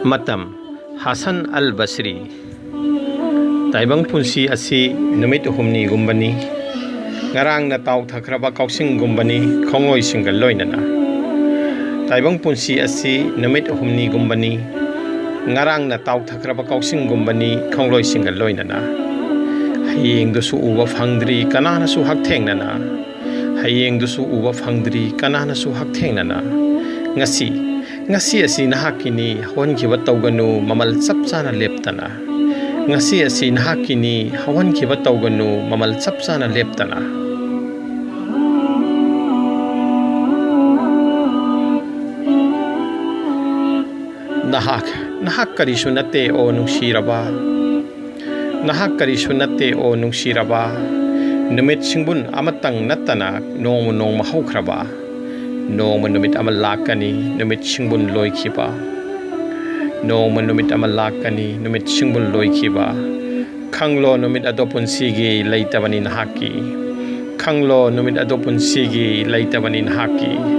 Matam, Hasan Al Basri. Taibang punsi asi numit humni gumbani. Ngarang na tau thakraba kausing gumbani khongoi singal loinana. Taibang punsi asi numit humni gumbani. Ngarang na tau thakraba kausing gumbani khongloi singal loinana. Hayeng dusu uwa phangdri kanana su hak thengnana. Hayeng dusu uwa phangdri kanana su hak thengnana. Ngasi asi nahakini hawan kiba tawganu mamal chap chana leptana. Ngasi asi nahakini hawan kiba tawganu mamal chap chana leptana. Nahak karisu nate o nungsiraba. Nahak karisu nate o nungsiraba. Numit singbun amatang natana nong mahaukraba. Nong numit amalakani numit singbun loy kiba. Nong numit amalakani numit singbun loy kiba. Khanglo numit adopun sige laytabani nahaki. Khanglo numit adopun sige laytabani nahaki.